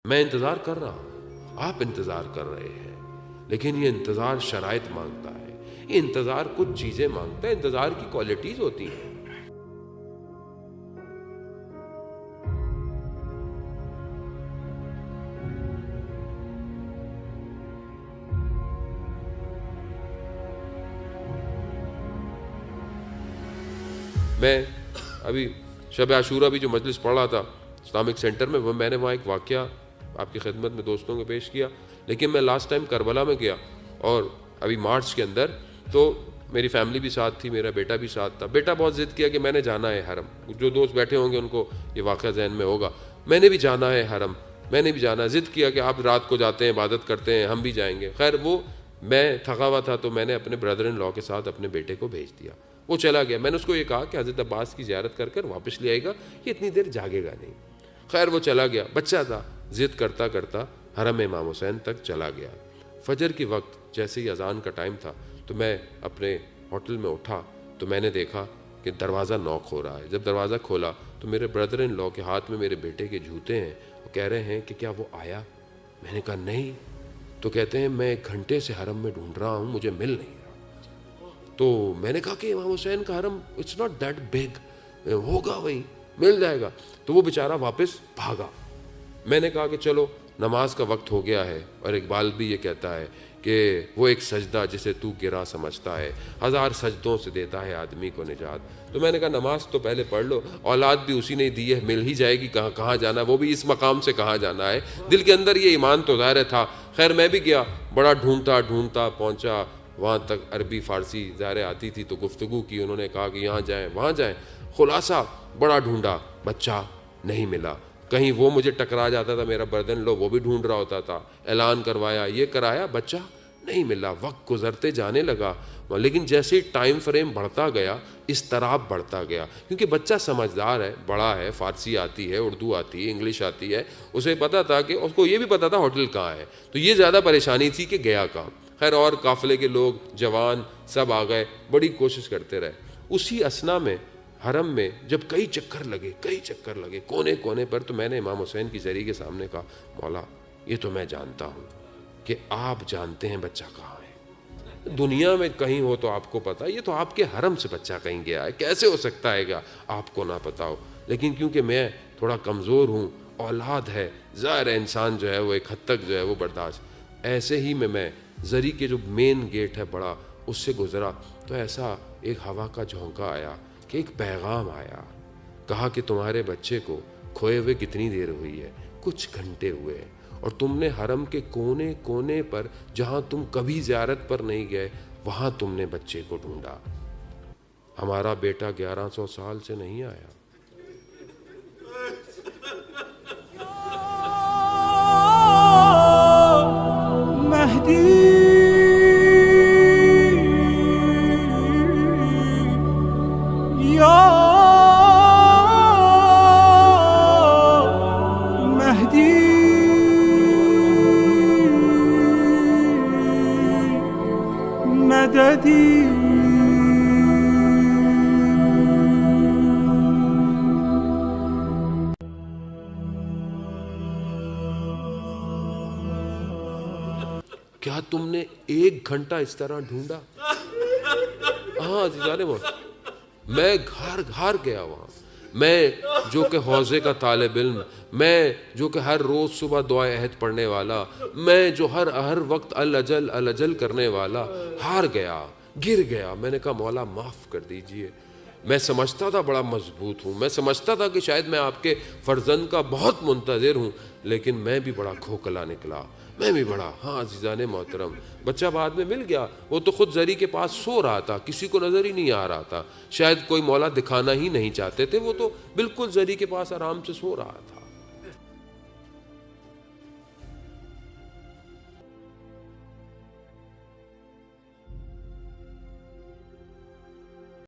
میں انتظار کر رہا ہوں، آپ انتظار کر رہے ہیں، لیکن یہ انتظار شرائط مانگتا ہے، یہ انتظار کچھ چیزیں مانگتا ہے، انتظار کی کوالٹیز ہوتی ہیں۔ میں ابھی شب عاشورہ بھی جو مجلس پڑھ رہا تھا اسلامک سینٹر میں، وہ میں نے وہاں ایک واقعہ آپ کی خدمت میں دوستوں کو پیش کیا، لیکن میں لاسٹ ٹائم کربلا میں گیا اور ابھی مارچ کے اندر، تو میری فیملی بھی ساتھ تھی، میرا بیٹا بھی ساتھ تھا۔ بیٹا بہت ضد کیا کہ میں نے جانا ہے حرم، جو دوست بیٹھے ہوں گے ان کو یہ واقعہ ذہن میں ہوگا، میں نے بھی جانا ہے حرم، میں نے بھی جانا ہے۔ ضد کیا کہ آپ رات کو جاتے ہیں، عبادت کرتے ہیں، ہم بھی جائیں گے۔ خیر وہ میں تھکا ہوا تھا تو میں نے اپنے بردر ان لاء کے ساتھ اپنے بیٹے کو بھیج دیا، وہ چلا گیا۔ میں نے اس کو یہ کہا کہ حضرت عباس کی زیارت کر کر واپس لے آئے گا، یہ اتنی دیر جاگے گا نہیں۔ خیر وہ چلا گیا، بچہ تھا، ضد کرتا کرتا حرم امام حسین تک چلا گیا۔ فجر کی وقت جیسے ہی اذان کا ٹائم تھا تو میں اپنے ہوٹل میں اٹھا تو میں نے دیکھا کہ دروازہ نوک ہو رہا ہے۔ جب دروازہ کھولا تو میرے بردر ان لاء کے ہاتھ میں میرے بیٹے کے جوتے ہیں، وہ کہہ رہے ہیں کہ کیا وہ آیا؟ میں نے کہا نہیں، تو کہتے ہیں میں 1 گھنٹے سے حرم میں ڈھونڈ رہا ہوں، مجھے مل نہیں رہا۔ تو میں نے کہا کہ امام حسین کا حرم اٹس ناٹ دیٹ بگ، ہوگا وہیں، مل جائے گا۔ تو وہ بیچارہ واپس بھاگا۔ میں نے کہا کہ چلو نماز کا وقت ہو گیا ہے، اور اقبال بھی یہ کہتا ہے کہ وہ ایک سجدہ جسے تو گراں سمجھتا ہے، 1000 سجدوں سے دیتا ہے آدمی کو نجات۔ تو میں نے کہا نماز تو پہلے پڑھ لو، اولاد بھی اسی نے دی ہے، مل ہی جائے گی، کہاں جانا، وہ بھی اس مقام سے کہاں جانا ہے۔ دل کے اندر یہ ایمان تو ظاہر تھا۔ خیر میں بھی گیا، بڑا ڈھونڈتا ڈھونڈتا پہنچا وہاں تک، عربی فارسی ظاہر آتی تھی تو گفتگو کی، انہوں نے کہا کہ یہاں جائیں وہاں جائیں۔ خلاصہ بڑا ڈھونڈا، بچہ نہیں ملا۔ کہیں وہ مجھے ٹکرا جاتا تھا میرا بردن لو، وہ بھی ڈھونڈ رہا ہوتا تھا، اعلان کروایا، یہ کرایا، بچہ نہیں ملا۔ وقت گزرتے جانے لگا، لیکن جیسے ہی ٹائم فریم بڑھتا گیا اضطراب بڑھتا گیا، کیونکہ بچہ سمجھدار ہے، بڑا ہے، فارسی آتی ہے، اردو آتی ہے، انگلش آتی ہے، اسے پتا تھا کہ اس کو یہ بھی پتا تھا ہوٹل کہاں ہے۔ تو یہ زیادہ پریشانی تھی کہ گیا کہاں۔ خیر اور قافلے کے لوگ جوان سب آ گئے، بڑی کوشش کرتے رہے۔ اسی اثنا میں حرم میں جب کئی چکر لگے کونے کونے پر، تو میں نے امام حسین کی زری کے سامنے کہا مولا یہ تو میں جانتا ہوں کہ آپ جانتے ہیں بچہ کہاں ہے، دنیا میں کہیں ہو تو آپ کو پتا، یہ تو آپ کے حرم سے بچہ کہیں گیا ہے، کیسے ہو سکتا ہے گا آپ کو نہ پتا ہو۔ لیکن کیونکہ میں تھوڑا کمزور ہوں، اولاد ہے، ظاہر انسان جو ہے وہ ایک حد تک جو ہے وہ برداشت۔ ایسے ہی میں زری کے جو مین گیٹ ہے بڑا، اس سے گزرا تو ایسا ایک ہوا کا جھونکا آیا کہ ایک پیغام آیا، کہا کہ تمہارے بچے کو کھوئے ہوئے کتنی دیر ہوئی ہے؟ کچھ گھنٹے ہوئے، اور تم نے حرم کے کونے کونے پر جہاں تم کبھی زیارت پر نہیں گئے وہاں تم نے بچے کو ڈھونڈا۔ ہمارا بیٹا 1100 سال سے نہیں آیا۔ کیا تم نے 1 گھنٹہ اس طرح ڈھونڈا؟ ہاں عزیزان محترم، میں گھر گیا وہاں، میں جو کہ حوضے کا طالب علم، میں جو کہ ہر روز صبح دعائے عہد پڑھنے والا، میں جو ہر وقت الاجل کرنے والا، ہار گیا، گر گیا۔ میں نے کہا مولا معاف کر دیجئے، میں سمجھتا تھا بڑا مضبوط ہوں، میں سمجھتا تھا کہ شاید میں آپ کے فرزند کا بہت منتظر ہوں، لیکن میں بھی بڑا کھوکھلا نکلا، میں بھی بڑا۔ ہاں عزیزان محترم، بچہ بعد میں مل گیا، وہ تو خود زری کے پاس سو رہا تھا، کسی کو نظر ہی نہیں آ رہا تھا، شاید کوئی مولا دکھانا ہی نہیں چاہتے تھے، وہ تو بالکل زری کے پاس آرام سے سو رہا تھا۔